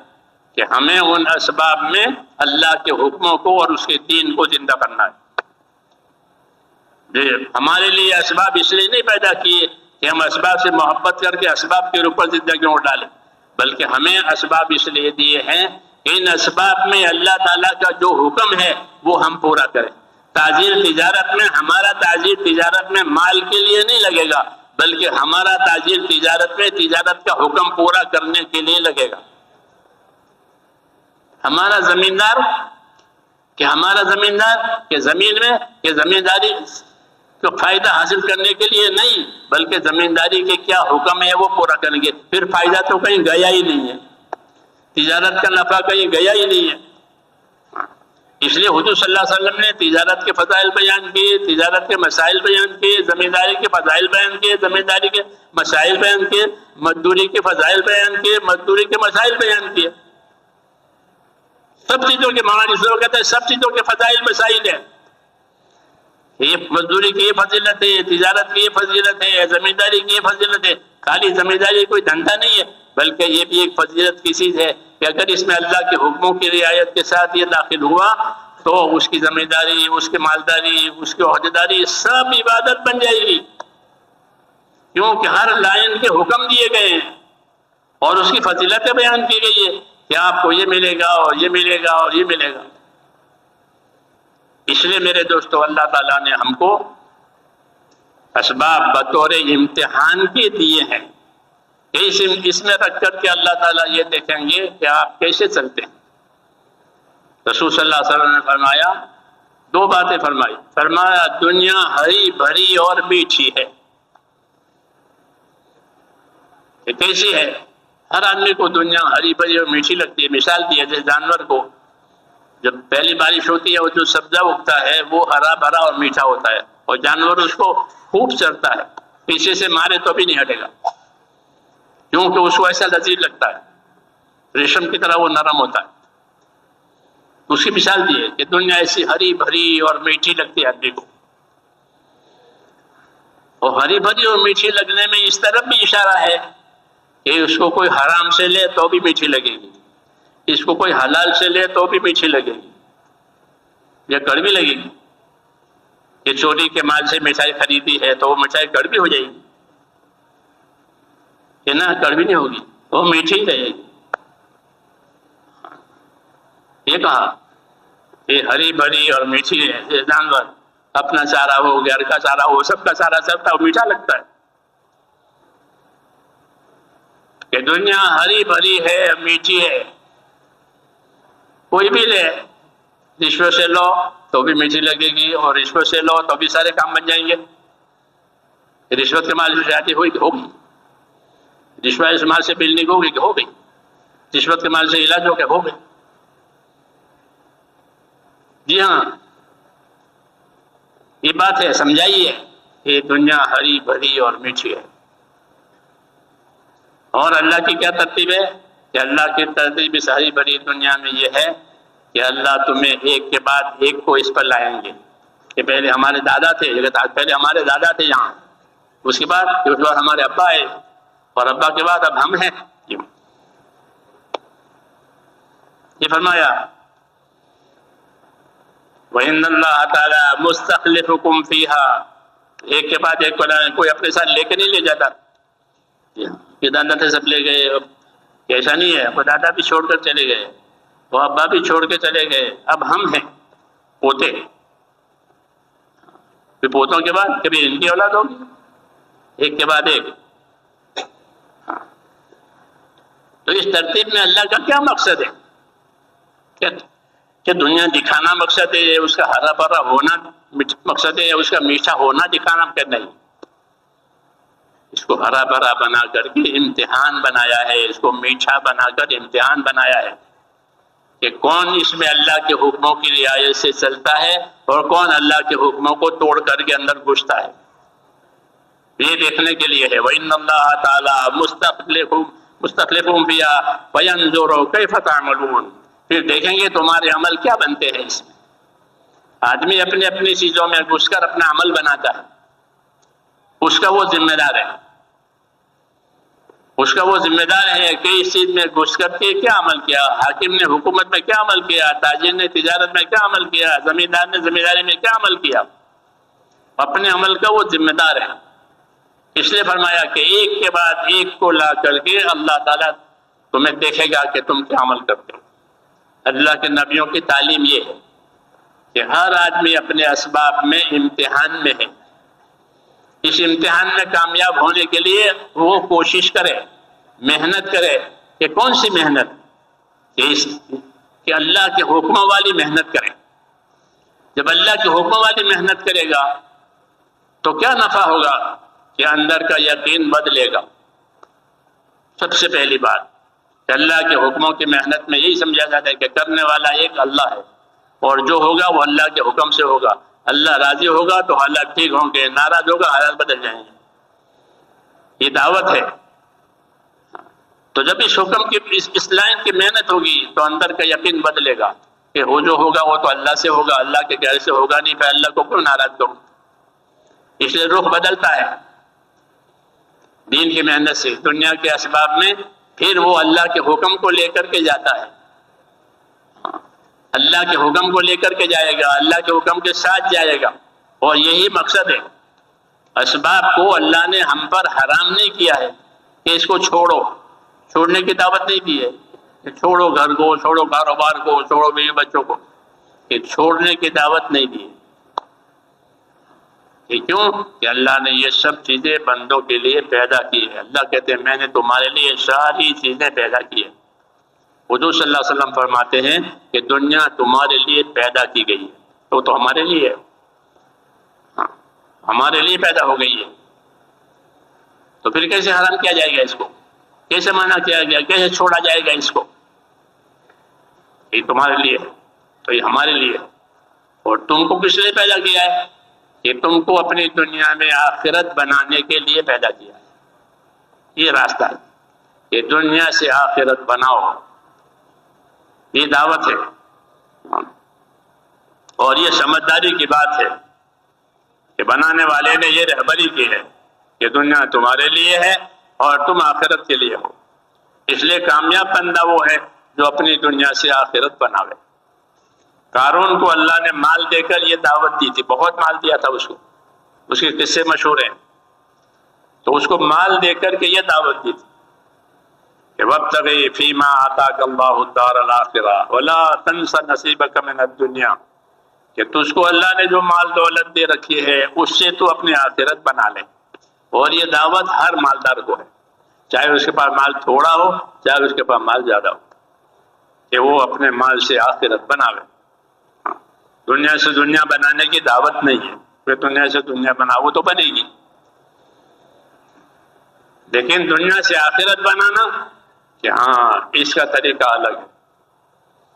کہ ہمیں ان اسباب میں اللہ کے حکموں کو اور اس کے دین کو زندہ کرنا ہے. ہمارے لیے اسباب اس لیے نہیں پیدا کیے کہ ہم اسباب سے محبت کر کے اسباب کے اوپر زندگیوں کو ڈالیں، بلکہ ہمیں اسباب اس لیے دیے ہیں کہ ان اسباب میں اللہ تعالیٰ کا جو حکم ہے وہ ہم پورا کریں. تاجر تجارت میں ہمارا تاجر تجارت میں مال کے لیے نہیں لگے گا، بلکہ ہمارا تاجر تجارت میں تجارت کا حکم پورا کرنے کے لیے لگے گا. ہمارا زمیندار کہ زمین میں کہ زمینداری کو فائدہ حاصل کرنے کے لیے نہیں، بلکہ زمینداری کے کیا حکم ہے وہ پورا کریں گے. پھر فائدہ تو کہیں گیا ہی نہیں ہے، تجارت کا نفع کہیں گیا ہی نہیں ہے. اس لیے حضور صلی اللہ علیہ وسلم نے تجارت کے فضائل بیان کیے، تجارت کے مسائل بیان کیے، زمینداری کے فضائل بیان کیے، زمینداری کے مسائل بیان کیے، مزدوری کے فضائل بیان کیے، مزدوری کے مسائل بیان کیے. سب چیزوں کے مولانا جس کہتے ہیں سب چیزوں کے فضائل مسائل ہیں. یہ مزدوری کی یہ فضیلت ہے، تجارت کی یہ فضیلت ہے، زمینداری کی یہ فضیلت ہے. خالی زمینداری کوئی دھندا نہیں ہے، بلکہ یہ بھی ایک فضیلت کی چیز ہے کہ اگر اس میں اللہ کے حکموں کی رعایت کے ساتھ یہ داخل ہوا تو اس کی زمینداری، اس کی مالداری، اس کی عہدیداری سب عبادت بن جائے گی. کیونکہ ہر لائن کے حکم دیے گئے ہیں اور اس کی فضیلتیں بیان کی گئی ہے کہ آپ کو یہ ملے گا اور یہ ملے گا اور یہ ملے گا. اس لیے میرے دوستو، اللہ تعالیٰ نے ہم کو اسباب بطور امتحان کے دیے ہیں اس میں رکھ کر کے اللہ تعالیٰ یہ دیکھیں گے کہ آپ کیسے چلتے ہیں۔ رسول صلی اللہ علیہ وسلم نے فرمایا، دو باتیں فرمائی، فرمایا دنیا ہری بھری اور میٹھی ہے۔ یہ کیسی ہے؟ ہر آدمی کو دنیا ہری بھری اور میٹھی لگتی ہے۔ مثال دی ہے جیسے جانور کو جب پہلی بارش ہوتی ہے وہ جو سبزہ اگتا ہے وہ ہرا بھرا اور میٹھا ہوتا ہے، اور جانور اس کو خوب چرتا ہے، پیچھے سے مارے تو بھی نہیں ہٹے گا کیونکہ اس کو ایسا لذیذ لگتا ہے، ریشم کی طرح وہ نرم ہوتا ہے۔ اس کی مثال دی ہے کہ دنیا ایسی ہری بھری اور میٹھی لگتی ہے آدمی کو، اور ہری بھری اور میٹھی لگنے میں اس طرف بھی اشارہ ہے کہ اس کو کوئی حرام سے لے تو بھی میٹھی لگے گی، اس کو کوئی حلال سے لے تو بھی میٹھی لگے گی، یا کڑوی لگے گی۔ کہ چوری کے مال سے مٹھائی خریدی ہے تو وہ مٹھائی کڑوی ہو جائے گی کہ نہ؟ کڑوی نہیں ہوگی، وہ میٹھی ہی رہے گی۔ یہ کہا کہ ہری بھری اور میٹھی ہے، یہ جانور اپنا چارہ ہو، گھر کا چارہ ہو، سب کا چارہ چلتا ہے، میٹھا لگتا ہے۔ کہ دنیا ہری بھری ہے، میٹھی ہے، کوئی بھی لے، رشوت سے لو تو بھی میٹھی لگے گی، اور رشوت سے لو تو بھی سارے کام بن جائیں گے۔ رشوت کے مال سے زیادتی ہوئی کہ ہوگی، رشوت کے مال سے بلنگ ہوگی کہ ہو گئی، رشوت کے مال سے علاج ہو کہ ہو گئی۔ جی ہاں، یہ بات ہے، سمجھائیے کہ دنیا ہری بھری اور میٹھی ہے۔ اور اللہ کی کیا ترتیب ہے؟ کہ اللہ کی ترتیب اس ہری بھری دنیا میں یہ ہے کہ اللہ تمہیں ایک کے بعد ایک کو اس پر لائیں گے کہ پہلے ہمارے دادا تھے، پہلے ہمارے دادا تھے یہاں، اس کے بعد ہمارے ابا آئے، اور ابا کے بعد اب ہم ہیں۔ یہ فرمایا وَإِنَّ اللَّهَ تَعَالَى مُسْتَخْلِفُكُمْ فِيهَا، ایک کے بعد ایک کو لانا، کوئی اپنے ساتھ لے کے نہیں لے جاتا کہ دادا تھے سب لے گئے، ایسا نہیں ہے، وہ دادا بھی چھوڑ کر چلے گئے، وہ ابا بھی چھوڑ کے چلے گئے، اب ہم ہیں پوتے، پھر پوتوں کے بعد کبھی ان کی اولاد ہوگی، ایک کے بعد ایک۔ تو اس ترتیب میں اللہ کا کیا مقصد ہے؟ کہ دنیا دکھانا مقصد ہے، اس کا ہرا بھرا ہونا مقصد ہے، اس کا میٹھا ہونا دکھانا نہیں، اس کو ہرا بھرا بنا کر کے امتحان بنایا ہے، اس کو میٹھا بنا کر امتحان بنایا ہے کہ کون اس میں اللہ کے حکموں کی رعایت سے چلتا ہے اور کون اللہ کے حکموں کو توڑ کر کے اندر گھستا ہے، یہ دیکھنے کے لیے ہے۔ وَإِنَّ اللَّهَ تَعَالَى مُسْتَخْلِفُكُمْ فِيهَا فَيَنْظُرُ كَيْفَ تَعْمَلُونَ، پھر دیکھیں گے تمہارے عمل کیا بنتے ہیں۔ اس میں آدمی اپنی اپنی چیزوں میں گھس کر اپنا عمل بناتا ہے، اس کا وہ ذمہ دار ہے، اس کا وہ ذمہ دار ہے کہ اس چیز میں گھس کر کے کیا عمل کیا، حاکم نے حکومت میں کیا عمل کیا، تاجر نے تجارت میں کیا عمل کیا، زمیندار نے ذمہ داری میں کیا عمل کیا، اپنے عمل کا وہ ذمہ دار ہے۔ اس لیے فرمایا کہ ایک کے بعد ایک کو لا کر کے اللہ تعالیٰ تمہیں دیکھے گا کہ تم کیا عمل کرتے ہو۔ اللہ کے نبیوں کی تعلیم یہ ہے کہ ہر آدمی اپنے اسباب میں امتحان میں ہے، اس امتحان میں کامیاب ہونے کے لیے وہ کوشش کرے، محنت کرے۔ کہ کون سی محنت؟ کہ اللہ کے حکموں والی محنت کرے۔ جب اللہ کے حکموں والی محنت کرے گا تو کیا نفع ہوگا؟ کہ اندر کا یقین بدلے گا۔ سب سے پہلی بات کہ اللہ کے حکموں کی محنت میں یہی سمجھا جاتا ہے کہ کرنے والا ایک اللہ ہے، اور جو ہوگا وہ اللہ کے حکم سے ہوگا۔ اللہ راضی ہوگا تو حالات ٹھیک ہوں گے، ناراض ہوگا حالات بدل جائیں گے۔ یہ دعوت ہے۔ تو جب اس حکم کی اس لائن کی محنت ہوگی تو اندر کا یقین بدلے گا کہ وہ جو ہوگا وہ تو اللہ سے ہوگا، اللہ کے غیر سے ہوگا نہیں، پھر اللہ کو کیوں ناراض کروں؟ اس لیے رخ بدلتا ہے دین کی محنت سے، دنیا کے اسباب میں، پھر وہ اللہ کے حکم کو لے کر کے جاتا ہے، اللہ کے حکم کو لے کر کے جائے گا، اللہ کے حکم کے ساتھ جائے گا۔ اور یہی مقصد ہے۔ اسباب کو اللہ نے ہم پر حرام نہیں کیا ہے کہ اس کو چھوڑو، چھوڑنے کی دعوت نہیں دی ہے کہ چھوڑو گھر کو، چھوڑو کاروبار کو، چھوڑو بیوی بچوں کو، کہ چھوڑنے کی دعوت نہیں دی ہے یہ کیوں کہ اللہ نے یہ سب چیزیں بندوں کے لیے پیدا کی ہے. اللہ کہتے ہیں میں نے تمہارے لیے ساری چیزیں پیدا کی ہیں. حضور صلی اللہ علیہ وسلم فرماتے ہیں کہ دنیا تمہارے لیے پیدا کی گئی ہے. تو ہمارے لیے ہے، ہاں ہمارے لیے پیدا ہو گئی ہے. تو پھر کیسے حرام کیا جائے گا اس کو؟ کیسے منع کیا گیا؟ کیسے چھوڑا جائے گا اس کو؟ یہ تمہارے لیے ہے تو یہ ہمارے لیے ہے. اور تم کو کس لیے پیدا کیا ہے؟ کہ تم کو اپنی دنیا میں آخرت بنانے کے لیے پیدا کیا ہے. یہ راستہ ہے کہ دنیا سے آخرت بناؤ، یہ دعوت ہے. اور یہ سمجھداری کی بات ہے کہ بنانے والے نے یہ رہبری کی ہے کہ دنیا تمہارے لیے ہے اور تم آخرت کے لیے ہو. اس لیے کامیاب بندہ وہ ہے جو اپنی دنیا سے آخرت بناوے. قارون کو اللہ نے مال دے کر یہ دعوت دی تھی، بہت مال دیا تھا اس کو، اس کے قصے مشہور ہیں. تو اس کو مال دے کر کے یہ دعوت دی تھی کہ وابتغی فیما آتاک اللہ الدار الآخرہ ولا تنس نصیبک من الدنیا، کہ تجھ کو اللہ نے جو مال دولت دے رکھی ہے اس سے تو اپنی آخرت بنا لے. اور یہ دعوت ہر مالدار کو ہے، چاہے اس کے پاس مال تھوڑا ہو چاہے اس کے پاس مال زیادہ ہو، کہ وہ اپنے مال سے آخرت بناوے. دنیا سے دنیا بنانے کی دعوت نہیں ہے کہ دنیا سے دنیا بناؤ، تو بنے گی، لیکن دنیا سے آخرت بنانا کہ ہاں اس کا طریقہ الگ ہے.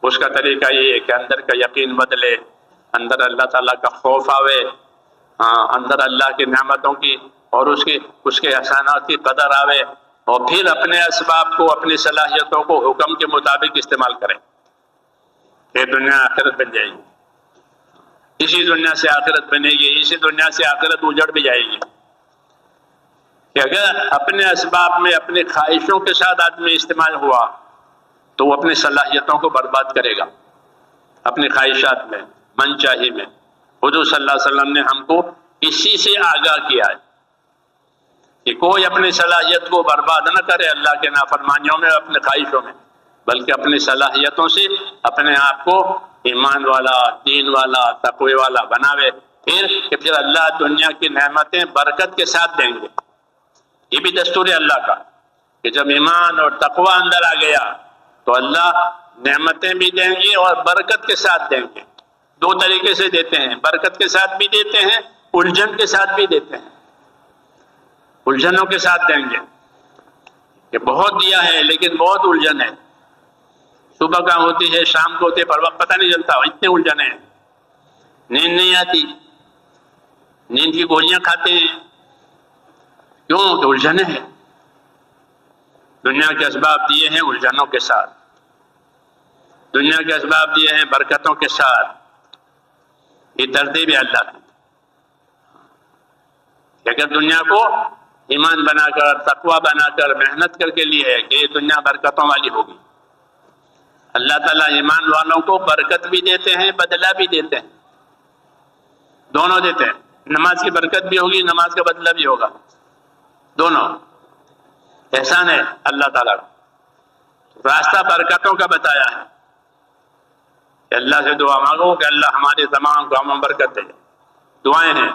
اس کا طریقہ یہ ہے کہ اندر کا یقین بدلے، اندر اللہ تعالیٰ کا خوف آوے، اندر اللہ کی نعمتوں کی اور اس کے احسانات کی قدر آوے، اور پھر اپنے اسباب کو، اپنی صلاحیتوں کو حکم کے مطابق استعمال کریں کہ دنیا آخرت بن جائے گی. اسی دنیا سے آخرت بنے گی، اسی دنیا سے آخرت اجڑ بھی جائے گی. کہ اگر اپنے اسباب میں اپنی خواہشوں کے ساتھ آدمی استعمال ہوا تو وہ اپنی صلاحیتوں کو برباد کرے گا، اپنی خواہشات میں، من چاہی میں. حضور صلی اللہ علیہ وسلم نے ہم کو اسی سے آگاہ کیا ہے کہ کوئی اپنی صلاحیت کو برباد نہ کرے اللہ کے نافرمانیوں میں، اپنے خواہشوں میں، بلکہ اپنی صلاحیتوں سے اپنے آپ کو ایمان والا، دین والا، تقوی والا بناوے. پھر اللہ دنیا کی نعمتیں برکت کے ساتھ دیں گے. یہ بھی دستور ہے اللہ کا کہ جب ایمان اور تقوی اندر آ گیا تو اللہ نعمتیں بھی دیں گے اور برکت کے ساتھ دیں گے. دو طریقے سے دیتے ہیں، برکت کے ساتھ بھی دیتے ہیں، الجھن کے ساتھ بھی دیتے ہیں. الجھنوں کے ساتھ دیں گے کہ بہت دیا ہے لیکن بہت الجھن ہے، صبح کا ہوتی ہے شام کو ہوتی ہے پر وقت پتہ نہیں چلتا، اتنے الجھن ہیں. نیند نہیں آتی، نیند کی گولیاں کھاتے ہیں، کیوں کہ الجھنیں ہیں. دنیا کے اسباب دیے ہیں الجھنوں کے ساتھ، دنیا کے اسباب دیے ہیں برکتوں کے ساتھ. یہ ترتیب ہے اللہ کی کہ اگر دنیا کو ایمان بنا کر، تقوی بنا کر، محنت کر کے لیے ہے کہ یہ دنیا برکتوں والی ہوگی. اللہ تعالیٰ ایمان والوں کو برکت بھی دیتے ہیں، بدلہ بھی دیتے ہیں، دونوں دیتے ہیں. نماز کی برکت بھی ہوگی، نماز کا بدلہ بھی ہوگا، دونوں احسان ہے اللہ تعالیٰ کا. راستہ برکتوں کا بتایا ہے کہ اللہ سے دعا مانگو کہ اللہ ہمارے تمام کاموں میں برکت دے. دعائیں ہیں،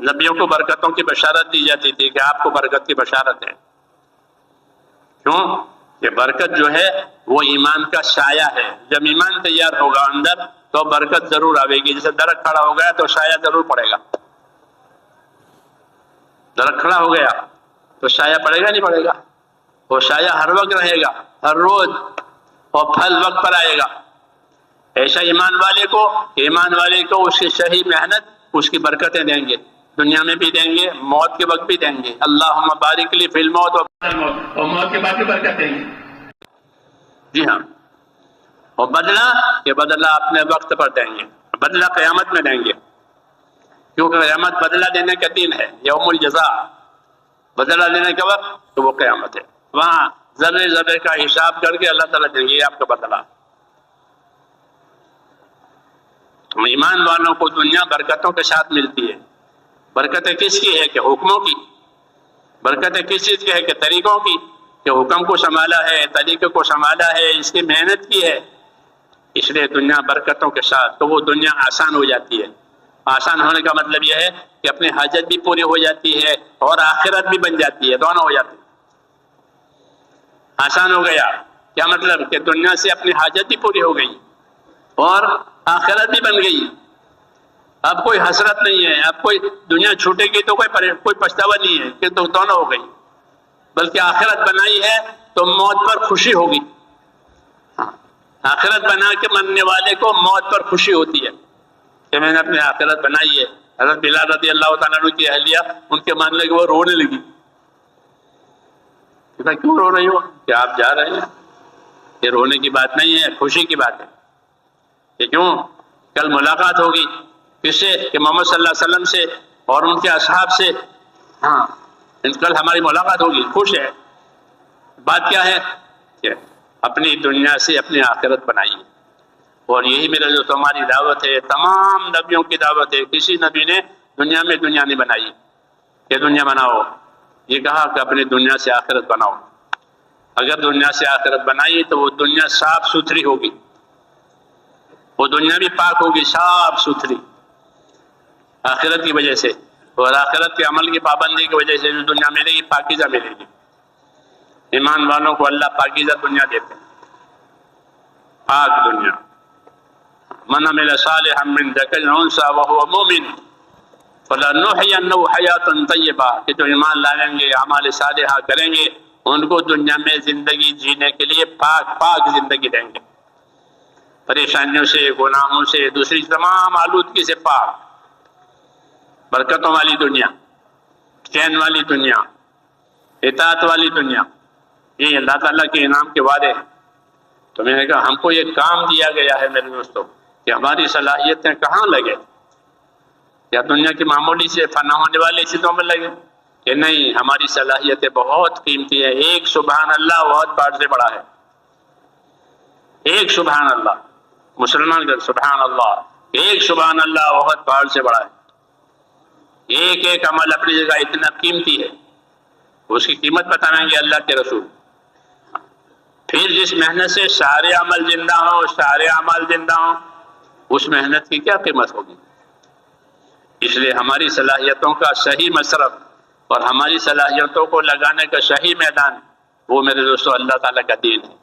نبیوں کو برکتوں کی بشارت دی جاتی تھی کہ آپ کو برکت کی بشارت ہے. کیوں کہ برکت جو ہے وہ ایمان کا سایہ ہے. جب ایمان تیار ہوگا اندر تو برکت ضرور آئے گی. جیسے درخت کھڑا ہو گیا تو سایہ ضرور پڑے گا. درخت کھڑا ہو گیا تو سایہ پڑے گا نہیں پڑے گا؟ وہ سایہ ہر وقت رہے گا، ہر روز، اور پھل وقت پر آئے گا. ایسا ایمان والے کو اس کی صحیح محنت اس کی برکتیں دیں گے، دنیا میں بھی دیں گے، موت کے وقت بھی دیں گے. اللہم بارک لی فی الموت اور موت کے بعد بھی برکت دیں گے. جی ہاں. اور بدلہ اپنے وقت پر دیں گے، بدلہ قیامت میں دیں گے، کیونکہ قیامت بدلہ دینے کا دن ہے، یوم الجزاء. بدلہ دینے کا وقت تو وہ قیامت ہے. وہاں ذرے ذرے کا حساب کر کے اللہ تعالیٰ دیں گے یہ آپ کا بدلہ. ایمان والوں کو دنیا برکتوں کے ساتھ ملتی ہے. برکتیں کس کی ہے کہ حکموں کی. برکتیں کس چیز کی ہے کہ طریقوں کی، کہ حکم کو سنبھالا ہے، طریقے کو سنبھالا ہے، اس کی محنت کی ہے. اس لیے دنیا برکتوں کے ساتھ، تو وہ دنیا آسان ہو جاتی ہے. آسان ہونے کا مطلب یہ ہے کہ اپنی حاجت بھی پوری ہو جاتی ہے اور آخرت بھی بن جاتی ہے، دونوں ہو جاتے ہیں۔ آسان ہو گیا کیا مطلب کہ دنیا سے اپنی حاجت بھی پوری ہو گئی اور آخرت بھی بن گئی۔ اب کوئی حسرت نہیں ہے، اب کوئی دنیا چھوٹے گی تو کوئی پچھتاوا نہیں ہے کہ تو دونوں ہو گئی، بلکہ آخرت بنائی ہے تو موت پر خوشی ہوگی۔ آخرت بنا کے مرنے والے کو موت پر خوشی ہوتی ہے کہ میں نے اپنی آخرت بنائی ہے۔ حضرت بلال رضی اللہ تعالیٰ عنہ کی اہلیہ ان کے مان لگے وہ رونے لگی، کیوں رو رہی ہو؟ کہ آپ جا رہے ہیں، یہ رونے کی بات نہیں ہے، خوشی کی بات ہے کہ کیوں کل ملاقات ہوگی کس سے؟ کہ محمد صلی اللہ علیہ وسلم سے اور ان کے اصحاب سے، ہاں کل ہماری ملاقات ہوگی، خوش ہے۔ بات کیا ہے کہ اپنی دنیا سے اپنی آخرت بنائی، اور یہی میرا جو تمہاری دعوت ہے، تمام نبیوں کی دعوت ہے۔ کسی نبی نے دنیا میں دنیا نہیں بنائی کہ دنیا بناؤ، یہ کہا کہ اپنی دنیا سے آخرت بناؤ۔ اگر دنیا سے آخرت بنائی تو وہ دنیا صاف ستھری ہوگی، وہ دنیا بھی پاک ہوگی، صاف ستھری آخرت کی وجہ سے، اور آخرت کے عمل کی پابندی کی وجہ سے جو دنیا ملے گی پاکیزہ ملے گی۔ ایمان والوں کو اللہ پاکیزہ دنیا دیتے ہیں، پاک دنیا۔ من عمل صالحا من ذکر او انثی وهو مؤمن فلنحینہ حیاتا طیبہ، کہ جو ایمان لائیں گے، اعمال صالحہ کریں گے، ان کو دنیا میں زندگی جینے کے لیے پاک زندگی دیں گے، پریشانیوں سے، گناہوں سے، دوسری تمام آلودگی سے پاک، برکتوں والی دنیا، چین والی دنیا، اطاعت والی دنیا۔ یہ اللہ تعالیٰ کے انعام کے وعدے ہیں۔ تو میں نے کہا ہم کو یہ کام دیا گیا ہے میرے دوستوں کہ ہماری صلاحیتیں کہاں لگے، یا دنیا کی معمولی سے فنا ہونے والی چیزوں میں لگے کہ نہیں، ہماری صلاحیتیں بہت قیمتی ہے۔ ایک سبحان اللہ بہت پہاڑ سے بڑا ہے، ایک سبحان اللہ، مسلمان کا سبحان اللہ، ایک سبحان اللہ بہت پہاڑ سے بڑا ہے۔ ایک ایک عمل اپنی جگہ اتنا قیمتی ہے، اس کی قیمت بتائیں گے اللہ کے رسول۔ پھر جس محنت سے سارے عمل زندہ ہوں، سارے اعمال زندہ ہوں، اس محنت کی کیا قیمت ہوگی؟ اس لیے ہماری صلاحیتوں کا صحیح مصرف اور ہماری صلاحیتوں کو لگانے کا صحیح میدان، وہ میرے دوستو اللہ تعالیٰ کا دین ہے۔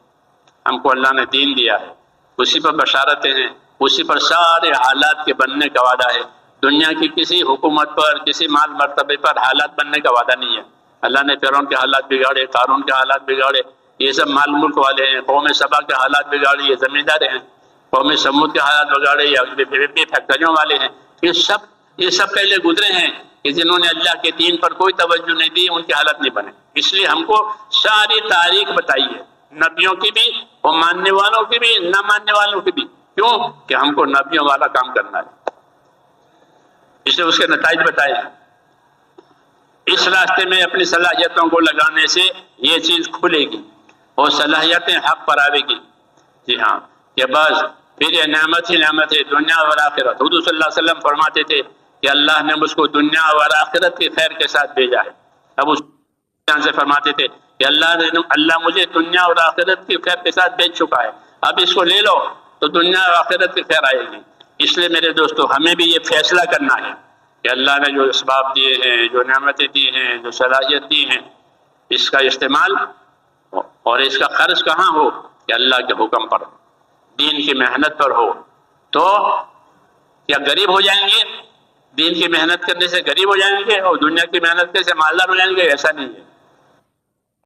ہم کو اللہ نے دین دیا ہے، اسی پر بشارتیں ہیں، اسی پر سارے حالات کے بننے کا وعدہ ہے۔ دنیا کی کسی حکومت پر، کسی مال مرتبے پر حالات بننے کا وعدہ نہیں ہے۔ اللہ نے فرعون کے حالات بگاڑے، قارون کے حالات بگاڑے، یہ سب مال ملک والے ہیں۔ قوم سبا کے حالات بگاڑے، یہ زمیندار ہیں۔ قوم سمود کے حالات بگاڑے، یہ فیکٹریوں والے ہیں۔ یہ سب پہلے گزرے ہیں کہ جنہوں نے اللہ کے دین پر کوئی توجہ نہیں دی، ان کے حالات نہیں بنے۔ اس لیے ہم کو ساری تاریخ بتائی ہے، نبیوں کی بھی اور ماننے والوں کی بھی، نہ ماننے والوں کی بھی۔ کیوں؟ کہ ہم کو نبیوں والا کام کرنا ہے، اس لیے اس کے نتائج بتائے ہیں۔ اس راستے میں اپنی صلاحیتوں کو لگانے سے یہ چیز کھلے گی اور صلاحیتیں حق پر آئے گی۔ جی ہاں، کہ بس پھر یہ نعمت ہی نعمت ہے، دنیا اور آخرت۔ حضور صلی اللہ علیہ وسلم فرماتے تھے کہ اللہ نے مجھ کو دنیا اور آخرت کی خیر کے ساتھ بھیجا ہے۔ اب اس سے فرماتے تھے کہ اللہ مجھے دنیا اور آخرت کی خیر کے ساتھ بھیج چکا ہے، اب اس کو لے لو تو دنیا اور آخرت کی خیر آئے گی۔ اس لیے میرے دوستو ہمیں بھی یہ فیصلہ کرنا ہے کہ اللہ نے جو اسباب دیے ہیں، جو نعمتیں دی ہیں، جو صلاحیت دی ہیں، اس کا استعمال اور اس کا خرچ کہاں ہو؟ کہ اللہ کے حکم پر، دین کی محنت پر ہو۔ تو کیا غریب ہو جائیں گے؟ دین کی محنت کرنے سے غریب ہو جائیں گے اور دنیا کی محنت کرنے سے مالدار ہو جائیں گے؟ ایسا نہیں ہے۔